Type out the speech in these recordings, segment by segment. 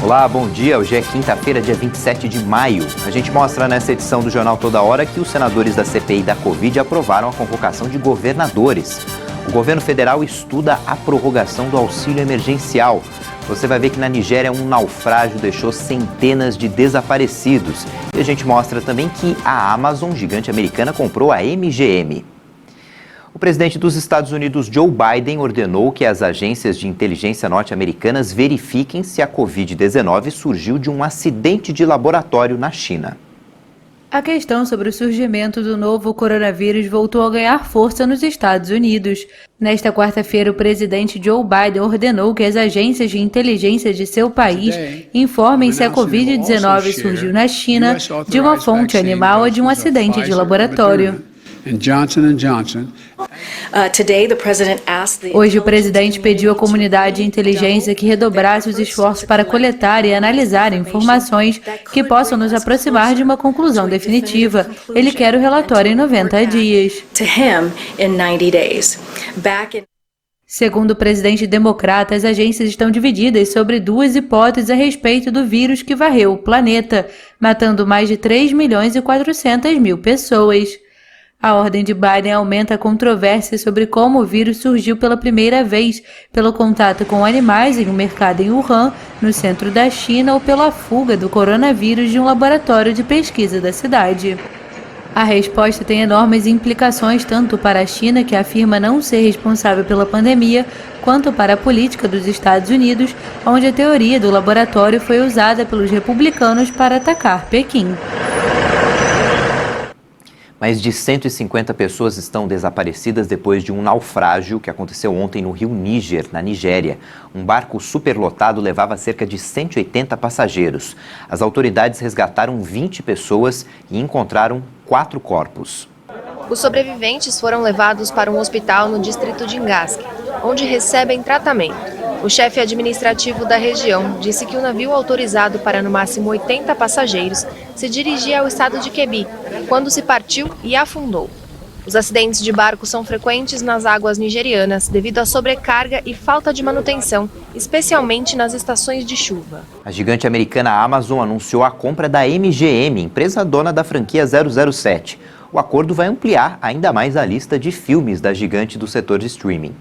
Olá, bom dia. Hoje é quinta-feira, dia 27 de maio. A gente mostra nessa edição do Jornal Toda Hora que os senadores da CPI da Covid aprovaram a convocação de governadores. O governo federal estuda a prorrogação do auxílio emergencial. Você vai ver que na Nigéria um naufrágio deixou centenas de desaparecidos. E a gente mostra também que a Amazon, gigante americana, comprou a MGM. O presidente dos Estados Unidos, Joe Biden, ordenou que as agências de inteligência norte-americanas verifiquem se a Covid-19 surgiu de um acidente de laboratório na China. A questão sobre o surgimento do novo coronavírus voltou a ganhar força nos Estados Unidos. Nesta quarta-feira, o presidente Joe Biden ordenou que as agências de inteligência de seu país informem se a Covid-19 surgiu na China de uma fonte animal ou de um acidente de laboratório. Hoje, o presidente pediu à comunidade de inteligência que redobrasse os esforços para coletar e analisar informações que possam nos aproximar de uma conclusão definitiva. Ele quer o relatório em 90 dias. Segundo o presidente democrata, as agências estão divididas sobre duas hipóteses a respeito do vírus que varreu o planeta, matando mais de 3.400.000 pessoas. A ordem de Biden aumenta a controvérsia sobre como o vírus surgiu pela primeira vez, pelo contato com animais em um mercado em Wuhan, no centro da China, ou pela fuga do coronavírus de um laboratório de pesquisa da cidade. A resposta tem enormes implicações tanto para a China, que afirma não ser responsável pela pandemia, quanto para a política dos Estados Unidos, onde a teoria do laboratório foi usada pelos republicanos para atacar Pequim. Mais de 150 pessoas estão desaparecidas depois de um naufrágio que aconteceu ontem no rio Níger, na Nigéria. Um barco superlotado levava cerca de 180 passageiros. As autoridades resgataram 20 pessoas e encontraram 4 corpos. Os sobreviventes foram levados para um hospital no distrito de Ngaski, onde recebem tratamento. O chefe administrativo da região disse que o navio autorizado para no máximo 80 passageiros se dirigia ao estado de Kebbi, quando se partiu e afundou. Os acidentes de barco são frequentes nas águas nigerianas devido à sobrecarga e falta de manutenção, especialmente nas estações de chuva. A gigante americana Amazon anunciou a compra da MGM, empresa dona da franquia 007. O acordo vai ampliar ainda mais a lista de filmes da gigante do setor de streaming.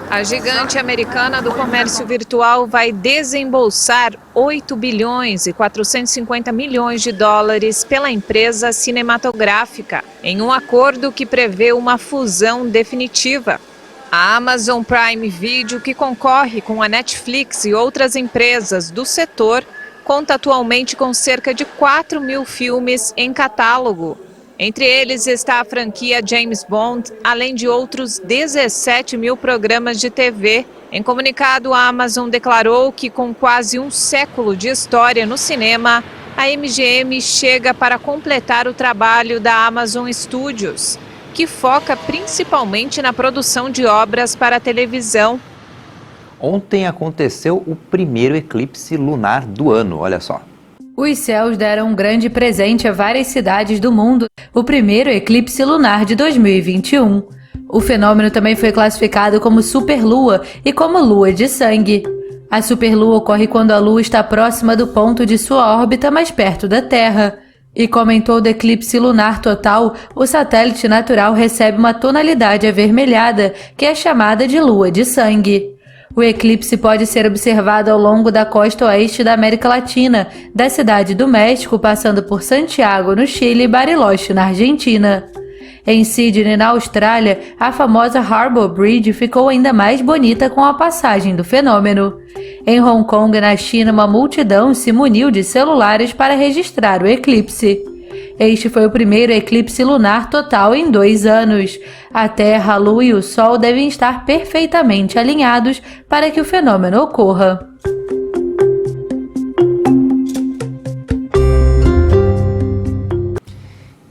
A gigante americana do comércio virtual vai desembolsar 8 bilhões e 450 milhões de dólares pela empresa cinematográfica, em um acordo que prevê uma fusão definitiva. A Amazon Prime Video, que concorre com a Netflix e outras empresas do setor, conta atualmente com cerca de 4 mil filmes em catálogo. Entre eles está a franquia James Bond, além de outros 17 mil programas de TV. Em comunicado, a Amazon declarou que com quase um século de história no cinema, a MGM chega para completar o trabalho da Amazon Studios, que foca principalmente na produção de obras para a televisão. Ontem aconteceu o primeiro eclipse lunar do ano, olha só. Os céus deram um grande presente a várias cidades do mundo, o primeiro eclipse lunar de 2021. O fenômeno também foi classificado como superlua e como lua de sangue. A superlua ocorre quando a lua está próxima do ponto de sua órbita mais perto da Terra. E como em todo eclipse lunar total, o satélite natural recebe uma tonalidade avermelhada, que é chamada de lua de sangue. O eclipse pode ser observado ao longo da costa oeste da América Latina, da Cidade do México, passando por Santiago, no Chile, e Bariloche, na Argentina. Em Sydney, na Austrália, a famosa Harbour Bridge ficou ainda mais bonita com a passagem do fenômeno. Em Hong Kong, na China, uma multidão se muniu de celulares para registrar o eclipse. Este foi o primeiro eclipse lunar total em 2 anos. A Terra, a Lua e o Sol devem estar perfeitamente alinhados para que o fenômeno ocorra.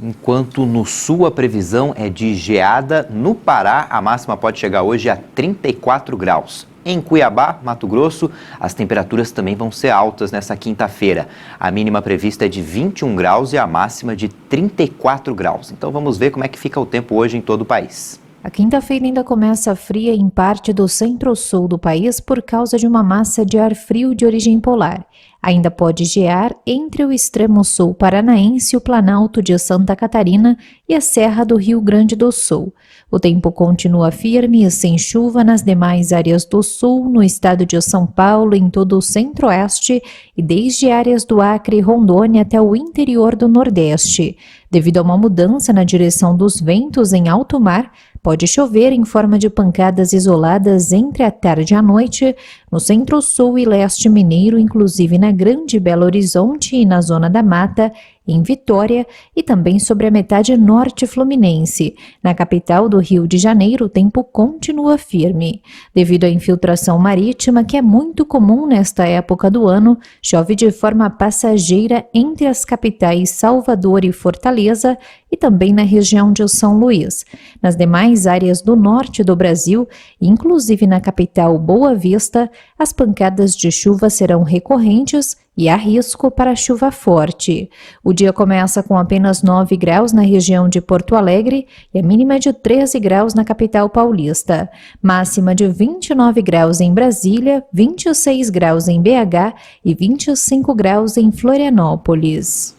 Enquanto no sul a previsão é de geada, no Pará a máxima pode chegar hoje a 34 graus. Em Cuiabá, Mato Grosso, as temperaturas também vão ser altas nessa quinta-feira. A mínima prevista é de 21 graus e a máxima de 34 graus. Então vamos ver como é que fica o tempo hoje em todo o país. A quinta-feira ainda começa fria em parte do centro-sul do país por causa de uma massa de ar frio de origem polar. Ainda pode gear entre o extremo sul paranaense e o Planalto de Santa Catarina e a Serra do Rio Grande do Sul. O tempo continua firme e sem chuva nas demais áreas do sul, no estado de São Paulo, em todo o centro-oeste e desde áreas do Acre e Rondônia até o interior do Nordeste. Devido a uma mudança na direção dos ventos em alto mar, pode chover em forma de pancadas isoladas entre a tarde e a noite, no centro-sul e leste mineiro, inclusive na Grande Belo Horizonte e na Zona da Mata, em Vitória e também sobre a metade norte fluminense. Na capital do Rio de Janeiro, o tempo continua firme. Devido à infiltração marítima, que é muito comum nesta época do ano, chove de forma passageira entre as capitais Salvador e Fortaleza e também na região de São Luís. Nas demais áreas do norte do Brasil, inclusive na capital Boa Vista, as pancadas de chuva serão recorrentes e há risco para chuva forte. O dia começa com apenas 9 graus na região de Porto Alegre e a mínima de 13 graus na capital paulista. Máxima de 29 graus em Brasília, 26 graus em BH e 25 graus em Florianópolis.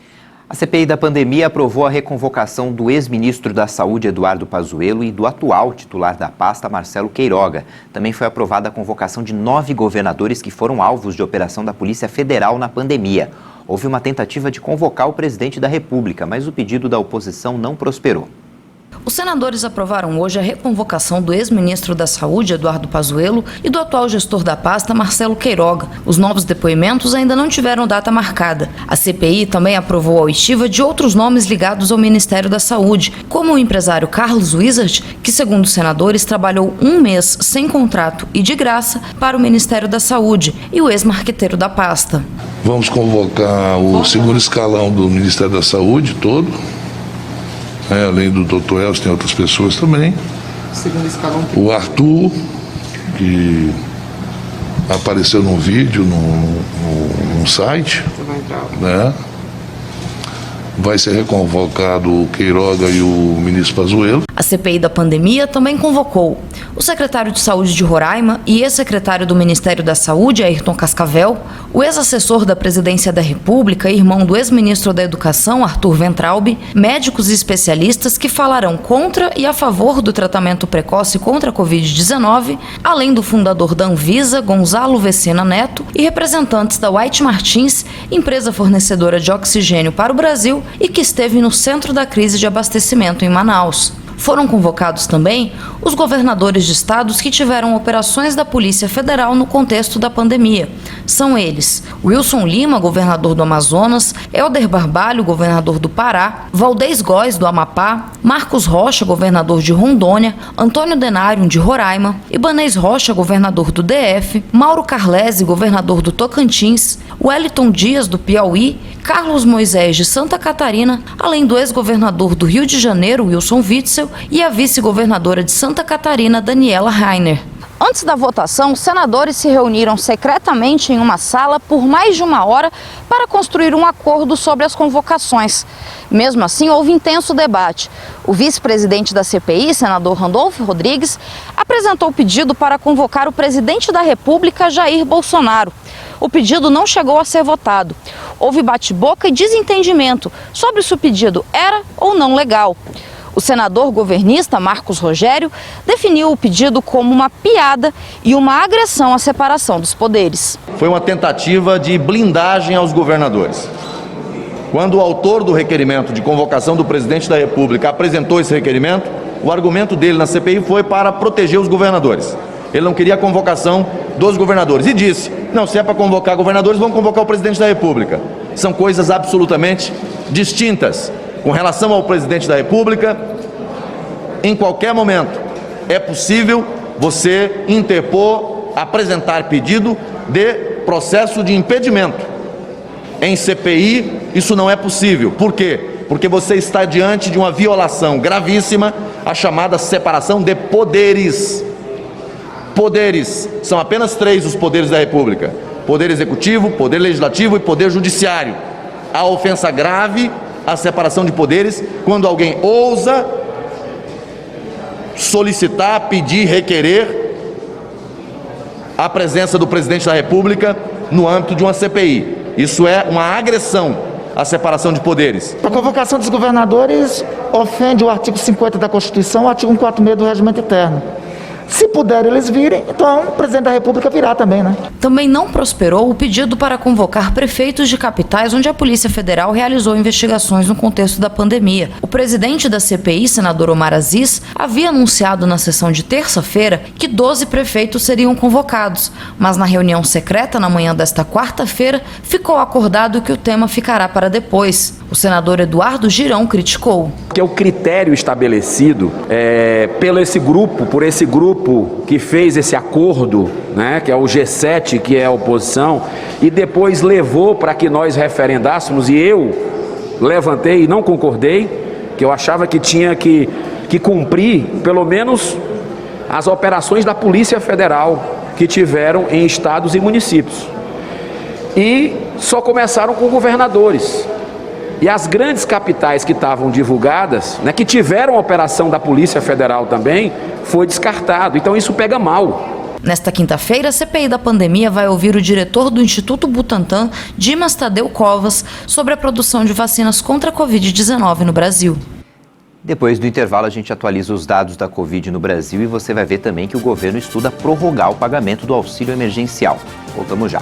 A CPI da pandemia aprovou a reconvocação do ex-ministro da Saúde, Eduardo Pazuello, e do atual titular da pasta, Marcelo Queiroga. Também foi aprovada a convocação de 9 governadores que foram alvos de operação da Polícia Federal na pandemia. Houve uma tentativa de convocar o presidente da República, mas o pedido da oposição não prosperou. Os senadores aprovaram hoje a reconvocação do ex-ministro da Saúde, Eduardo Pazuello, e do atual gestor da pasta, Marcelo Queiroga. Os novos depoimentos ainda não tiveram data marcada. A CPI também aprovou a oitiva de outros nomes ligados ao Ministério da Saúde, como o empresário Carlos Wizard, que, segundo os senadores, trabalhou 1 mês sem contrato e de graça para o Ministério da Saúde, e o ex-marqueteiro da pasta. Vamos convocar o segundo escalão do Ministério da Saúde todo. Além do Dr. Elcio, tem outras pessoas também. O Arthur, que apareceu num vídeo, num site. Né? Vai ser reconvocado o Queiroga e o ministro Pazuello. A CPI da pandemia também convocou o secretário de Saúde de Roraima e ex-secretário do Ministério da Saúde, Ayrton Cascavel, o ex-assessor da Presidência da República e irmão do ex-ministro da Educação, Arthur Ventralbe, médicos e especialistas que falarão contra e a favor do tratamento precoce contra a Covid-19, além do fundador da Anvisa, Gonzalo Vecina Neto, e representantes da White Martins, empresa fornecedora de oxigênio para o Brasil e que esteve no centro da crise de abastecimento em Manaus. Foram convocados também os governadores de estados que tiveram operações da Polícia Federal no contexto da pandemia. São eles: Wilson Lima, governador do Amazonas, Helder Barbalho, governador do Pará, Valdez Góes, do Amapá, Marcos Rocha, governador de Rondônia, Antônio Denário, de Roraima, Ibanez Rocha, governador do DF, Mauro Carlesi, governador do Tocantins, Wellington Dias, do Piauí, Carlos Moisés, de Santa Catarina, além do ex-governador do Rio de Janeiro, Wilson Witzel, e a vice-governadora de Santa Catarina, Daniela Rainer. Antes da votação, os senadores se reuniram secretamente em uma sala por mais de 1 hora para construir um acordo sobre as convocações. Mesmo assim, houve intenso debate. O vice-presidente da CPI, senador Randolfo Rodrigues, apresentou o pedido para convocar o presidente da República, Jair Bolsonaro. O pedido não chegou a ser votado. Houve bate-boca e desentendimento sobre se o pedido era ou não legal. O senador governista Marcos Rogério definiu o pedido como uma piada e uma agressão à separação dos poderes. Foi uma tentativa de blindagem aos governadores. Quando o autor do requerimento de convocação do presidente da República apresentou esse requerimento, o argumento dele na CPI foi para proteger os governadores. Ele não queria a convocação dos governadores e disse: não, se é para convocar governadores, vamos convocar o presidente da República. São coisas absolutamente distintas. Com relação ao presidente da República, em qualquer momento é possível você interpor, apresentar pedido de processo de impedimento. Em CPI, isso não é possível. Por quê? Porque você está diante de uma violação gravíssima, a chamada separação de poderes. Poderes. São apenas 3 os poderes da República: Poder Executivo, Poder Legislativo e Poder Judiciário. A ofensa grave, a separação de poderes, quando alguém ousa solicitar, pedir, requerer a presença do presidente da República no âmbito de uma CPI. Isso é uma agressão à separação de poderes. A convocação dos governadores ofende o artigo 50 da Constituição, o artigo 146 do Regimento Interno. Se puder eles virem, então o presidente da República virá também, né? Também não prosperou o pedido para convocar prefeitos de capitais onde a Polícia Federal realizou investigações no contexto da pandemia. O presidente da CPI, senador Omar Aziz, havia anunciado na sessão de terça-feira que 12 prefeitos seriam convocados, mas na reunião secreta na manhã desta quarta-feira ficou acordado que o tema ficará para depois. O senador Eduardo Girão criticou. Que é o critério estabelecido por esse grupo que fez esse acordo, né, que é o G7, que é a oposição, e depois levou para que nós referendássemos, e eu levantei e não concordei, que eu achava que tinha que cumprir, pelo menos, as operações da Polícia Federal que tiveram em estados e municípios. E só começaram com governadores. E as grandes capitais que estavam divulgadas, né, que tiveram a operação da Polícia Federal também, foi descartado. Então isso pega mal. Nesta quinta-feira, a CPI da pandemia vai ouvir o diretor do Instituto Butantan, Dimas Tadeu Covas, sobre a produção de vacinas contra a Covid-19 no Brasil. Depois do intervalo, a gente atualiza os dados da Covid no Brasil e você vai ver também que o governo estuda prorrogar o pagamento do auxílio emergencial. Voltamos já.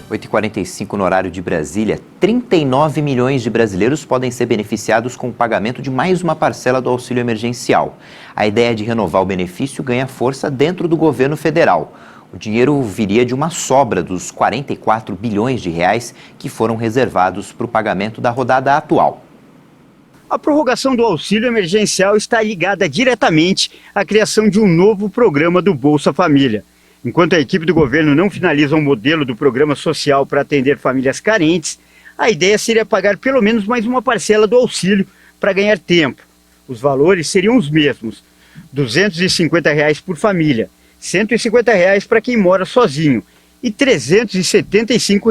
8h45 no horário de Brasília, 39 milhões de brasileiros podem ser beneficiados com o pagamento de mais uma parcela do auxílio emergencial. A ideia de renovar o benefício ganha força dentro do governo federal. O dinheiro viria de uma sobra dos 44 bilhões de reais que foram reservados para o pagamento da rodada atual. A prorrogação do auxílio emergencial está ligada diretamente à criação de um novo programa do Bolsa Família. Enquanto a equipe do governo não finaliza um modelo do programa social para atender famílias carentes, a ideia seria pagar pelo menos mais uma parcela do auxílio para ganhar tempo. Os valores seriam os mesmos, R$ 250 por família, R$ 150 para quem mora sozinho e R$ 375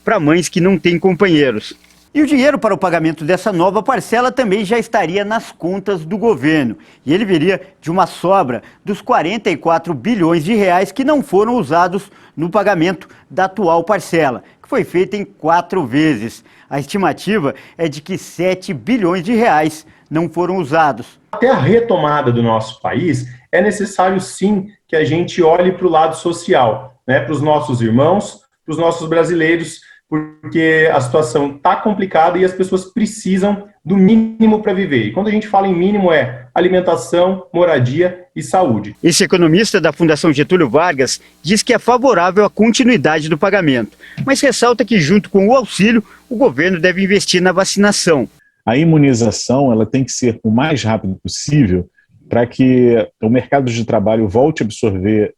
para mães que não têm companheiros. E o dinheiro para o pagamento dessa nova parcela também já estaria nas contas do governo. E ele viria de uma sobra dos 44 bilhões de reais que não foram usados no pagamento da atual parcela, que foi feita em 4 vezes. A estimativa é de que 7 bilhões de reais não foram usados. Até a retomada do nosso país, é necessário sim que a gente olhe para o lado social, né, para os nossos irmãos, para os nossos brasileiros, porque a situação está complicada e as pessoas precisam do mínimo para viver. E quando a gente fala em mínimo é alimentação, moradia e saúde. Esse economista da Fundação Getúlio Vargas diz que é favorável à continuidade do pagamento, mas ressalta que junto com o auxílio, o governo deve investir na vacinação. A imunização ela tem que ser o mais rápido possível para que o mercado de trabalho volte a absorver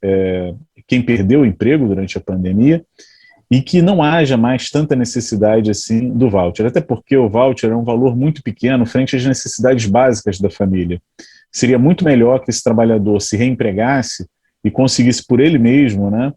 quem perdeu o emprego durante a pandemia, e que não haja mais tanta necessidade assim do voucher, até porque o voucher é um valor muito pequeno frente às necessidades básicas da família. Seria muito melhor que esse trabalhador se reempregasse e conseguisse por ele mesmo, né,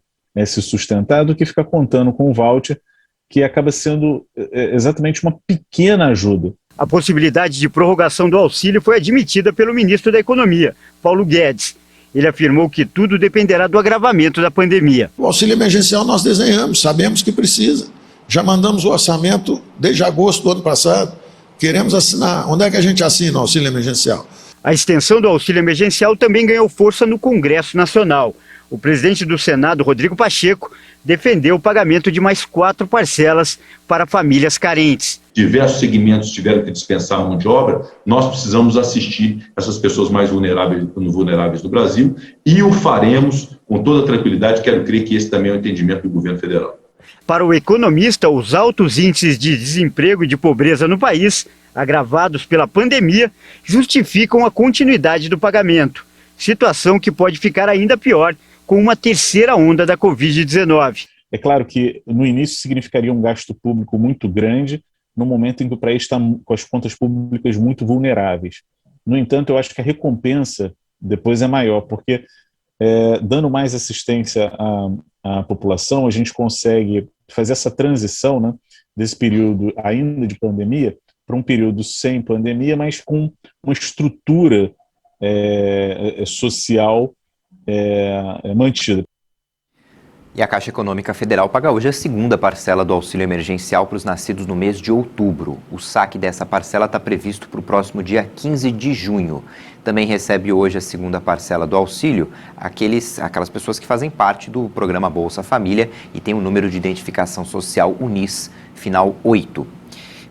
se sustentar, do que ficar contando com o voucher, que acaba sendo exatamente uma pequena ajuda. A possibilidade de prorrogação do auxílio foi admitida pelo ministro da Economia, Paulo Guedes. Ele afirmou que tudo dependerá do agravamento da pandemia. O auxílio emergencial nós desenhamos, sabemos que precisa. Já mandamos o orçamento desde agosto do ano passado. Queremos assinar. Onde é que a gente assina o auxílio emergencial? A extensão do auxílio emergencial também ganhou força no Congresso Nacional. O presidente do Senado, Rodrigo Pacheco, defendeu o pagamento de mais 4 parcelas para famílias carentes. Diversos segmentos tiveram que dispensar mão de obra, nós precisamos assistir essas pessoas mais vulneráveis do Brasil e o faremos com toda tranquilidade. Quero crer que esse também é o entendimento do governo federal. Para o economista, os altos índices de desemprego e de pobreza no país, agravados pela pandemia, justificam a continuidade do pagamento, situação que pode ficar ainda pior com uma terceira onda da Covid-19. É claro que no início significaria um gasto público muito grande, no momento em que o país está com as contas públicas muito vulneráveis. No entanto, eu acho que a recompensa depois é maior, porque dando mais assistência à população, a gente consegue fazer essa transição, né, desse período ainda de pandemia para um período sem pandemia, mas com uma estrutura social mantida. E a Caixa Econômica Federal paga hoje a segunda parcela do auxílio emergencial para os nascidos no mês de outubro. O saque dessa parcela está previsto para o próximo dia 15 de junho. Também recebe hoje a segunda parcela do auxílio aquelas pessoas que fazem parte do programa Bolsa Família e tem o número de identificação social UNIS, final 8.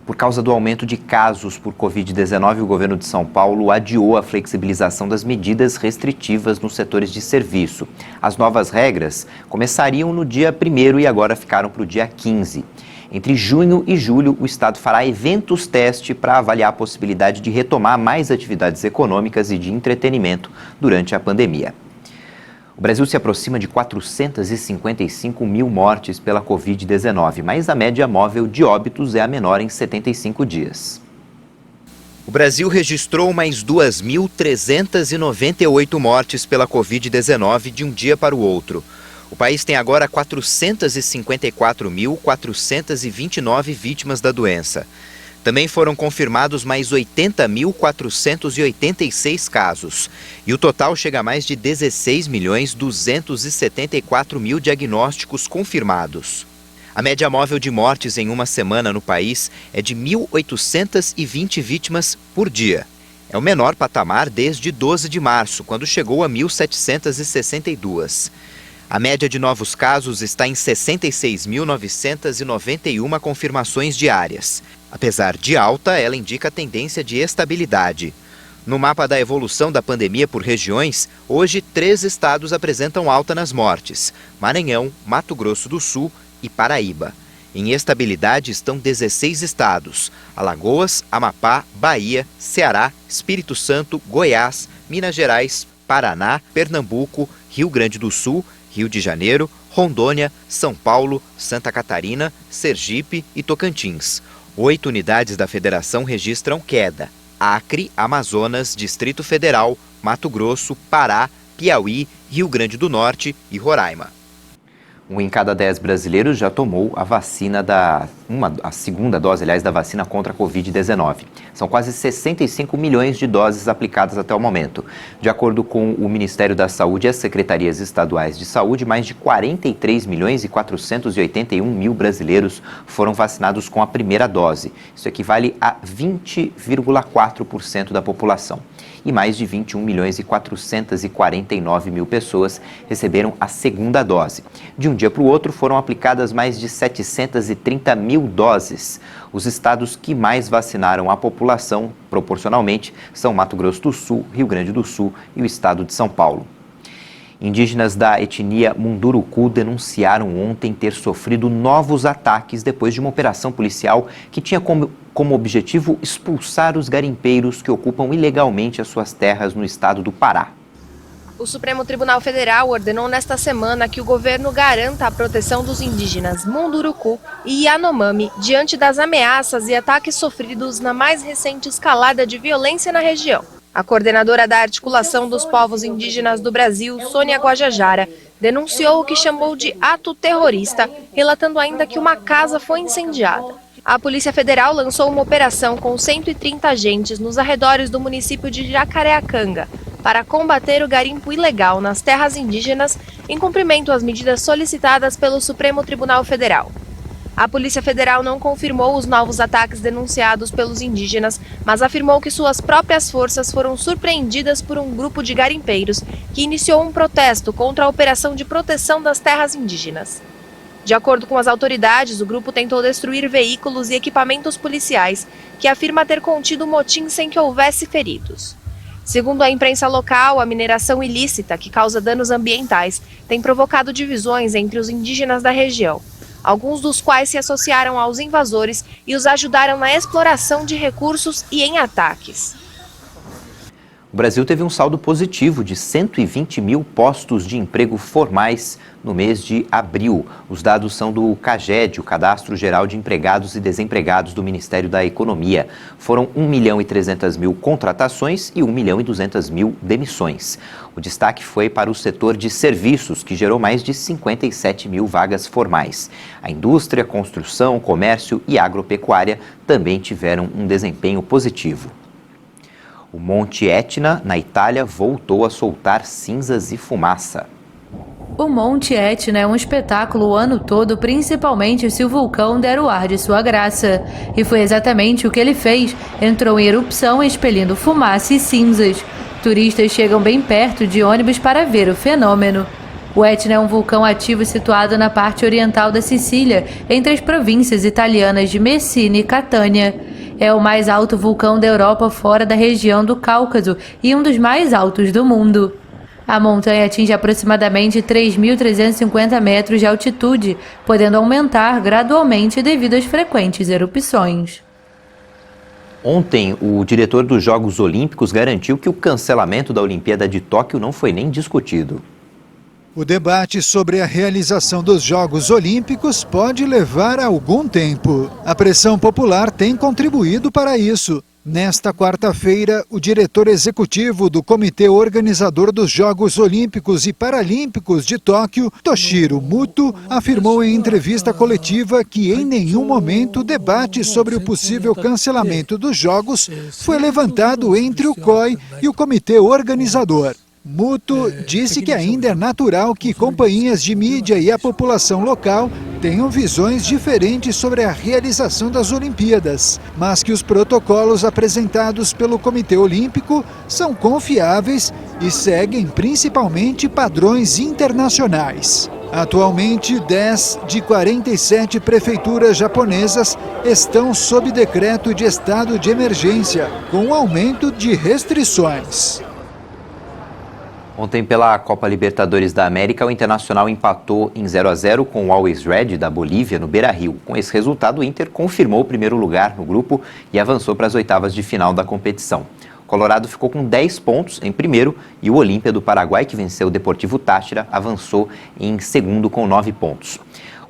Por causa do aumento de casos por Covid-19, o governo de São Paulo adiou a flexibilização das medidas restritivas nos setores de serviço. As novas regras começariam no dia 1º e agora ficaram para o dia 15. Entre junho e julho, o Estado fará eventos teste para avaliar a possibilidade de retomar mais atividades econômicas e de entretenimento durante a pandemia. O Brasil se aproxima de 455 mil mortes pela Covid-19, mas a média móvel de óbitos é a menor em 75 dias. O Brasil registrou mais 2.398 mortes pela Covid-19 de um dia para o outro. O país tem agora 454.429 vítimas da doença. Também foram confirmados mais 80.486 casos. E o total chega a mais de 16.274.000 diagnósticos confirmados. A média móvel de mortes em uma semana no país é de 1.820 vítimas por dia. É o menor patamar desde 12 de março, quando chegou a 1.762. A média de novos casos está em 66.991 confirmações diárias. Apesar de alta, ela indica tendência de estabilidade. No mapa da evolução da pandemia por regiões, hoje 3 estados apresentam alta nas mortes: Maranhão, Mato Grosso do Sul e Paraíba. Em estabilidade estão 16 estados: Alagoas, Amapá, Bahia, Ceará, Espírito Santo, Goiás, Minas Gerais, Paraná, Pernambuco, Rio Grande do Sul, Rio de Janeiro, Rondônia, São Paulo, Santa Catarina, Sergipe e Tocantins. 8 unidades da federação registram queda: Acre, Amazonas, Distrito Federal, Mato Grosso, Pará, Piauí, Rio Grande do Norte e Roraima. 1 em cada 10 brasileiros já tomou a vacina a segunda dose, aliás, da vacina contra a Covid-19. São quase 65 milhões de doses aplicadas até o momento. De acordo com o Ministério da Saúde e as secretarias estaduais de saúde, mais de 43 milhões e 481 mil brasileiros foram vacinados com a primeira dose. Isso equivale a 20,4% da população. E mais de 21 milhões e 449 mil pessoas receberam a segunda dose. De um dia para o outro foram aplicadas mais de 730 mil doses. Os estados que mais vacinaram a população, proporcionalmente, são Mato Grosso do Sul, Rio Grande do Sul e o estado de São Paulo. Indígenas da etnia Munduruku denunciaram ontem ter sofrido novos ataques depois de uma operação policial que tinha como objetivo expulsar os garimpeiros que ocupam ilegalmente as suas terras no estado do Pará. O Supremo Tribunal Federal ordenou nesta semana que o governo garanta a proteção dos indígenas Munduruku e Yanomami diante das ameaças e ataques sofridos na mais recente escalada de violência na região. A coordenadora da Articulação dos Povos Indígenas do Brasil, Sônia Guajajara, denunciou o que chamou de ato terrorista, relatando ainda que uma casa foi incendiada. A Polícia Federal lançou uma operação com 130 agentes nos arredores do município de Jacareacanga para combater o garimpo ilegal nas terras indígenas em cumprimento às medidas solicitadas pelo Supremo Tribunal Federal. A Polícia Federal não confirmou os novos ataques denunciados pelos indígenas, mas afirmou que suas próprias forças foram surpreendidas por um grupo de garimpeiros que iniciou um protesto contra a operação de proteção das terras indígenas. De acordo com as autoridades, o grupo tentou destruir veículos e equipamentos policiais, que afirma ter contido o motim sem que houvesse feridos. Segundo a imprensa local, a mineração ilícita, que causa danos ambientais, tem provocado divisões entre os indígenas da região, alguns dos quais se associaram aos invasores e os ajudaram na exploração de recursos e em ataques. O Brasil teve um saldo positivo de 120 mil postos de emprego formais no mês de abril. Os dados são do CAGED, o Cadastro Geral de Empregados e Desempregados do Ministério da Economia. Foram 1.300.000 contratações e 1.200.000 demissões. O destaque foi para o setor de serviços, que gerou mais de 57 mil vagas formais. A indústria, construção, comércio e agropecuária também tiveram um desempenho positivo. O Monte Etna, na Itália, voltou a soltar cinzas e fumaça. O Monte Etna é um espetáculo o ano todo, principalmente se o vulcão der o ar de sua graça. E foi exatamente o que ele fez. Entrou em erupção expelindo fumaça e cinzas. Turistas chegam bem perto de ônibus para ver o fenômeno. O Etna é um vulcão ativo situado na parte oriental da Sicília, entre as províncias italianas de Messina e Catânia. É o mais alto vulcão da Europa fora da região do Cáucaso e um dos mais altos do mundo. A montanha atinge aproximadamente 3.350 metros de altitude, podendo aumentar gradualmente devido às frequentes erupções. Ontem, o diretor dos Jogos Olímpicos garantiu que o cancelamento da Olimpíada de Tóquio não foi nem discutido. O debate sobre a realização dos Jogos Olímpicos pode levar algum tempo. A pressão popular tem contribuído para isso. Nesta quarta-feira, o diretor executivo do Comitê Organizador dos Jogos Olímpicos e Paralímpicos de Tóquio, Toshiro Muto, afirmou em entrevista coletiva que em nenhum momento o debate sobre o possível cancelamento dos Jogos foi levantado entre o COI e o Comitê Organizador. Muto disse que ainda é natural que companhias de mídia e a população local tenham visões diferentes sobre a realização das Olimpíadas, mas que os protocolos apresentados pelo Comitê Olímpico são confiáveis e seguem principalmente padrões internacionais. Atualmente, 10 de 47 prefeituras japonesas estão sob decreto de estado de emergência, com aumento de restrições. Ontem, pela Copa Libertadores da América, o Internacional empatou em 0-0 com o Always Red da Bolívia, no Beira-Rio. Com esse resultado, o Inter confirmou o primeiro lugar no grupo e avançou para as oitavas de final da competição. O Colorado ficou com 10 pontos em primeiro e o Olímpia do Paraguai, que venceu o Deportivo Táchira, avançou em segundo com 9 pontos.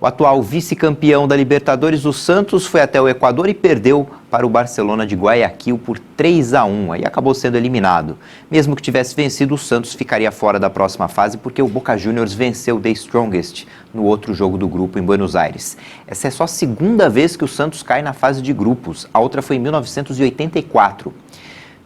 O atual vice-campeão da Libertadores, o Santos, foi até o Equador e perdeu para o Barcelona de Guayaquil por 3-1, aí acabou sendo eliminado. Mesmo que tivesse vencido, o Santos ficaria fora da próxima fase porque o Boca Juniors venceu o The Strongest no outro jogo do grupo em Buenos Aires. Essa é só a segunda vez que o Santos cai na fase de grupos, a outra foi em 1984.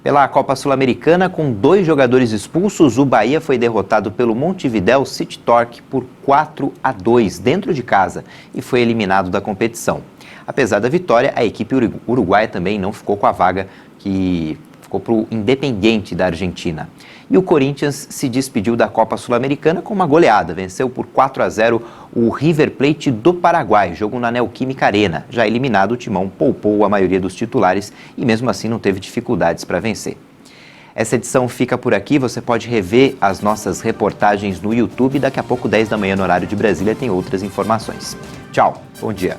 Pela Copa Sul-Americana, com 2 jogadores expulsos, o Bahia foi derrotado pelo Montevidéu City Torque por 4-2 dentro de casa e foi eliminado da competição. Apesar da vitória, a equipe uruguaia também não ficou com a vaga, que ficou para o Independiente da Argentina. E o Corinthians se despediu da Copa Sul-Americana com uma goleada. Venceu por 4-0 o River Plate do Paraguai, jogo na Neoquímica Arena. Já eliminado, o Timão poupou a maioria dos titulares e mesmo assim não teve dificuldades para vencer. Essa edição fica por aqui. Você pode rever as nossas reportagens no YouTube. Daqui a pouco, 10 da manhã, no horário de Brasília, tem outras informações. Tchau, bom dia.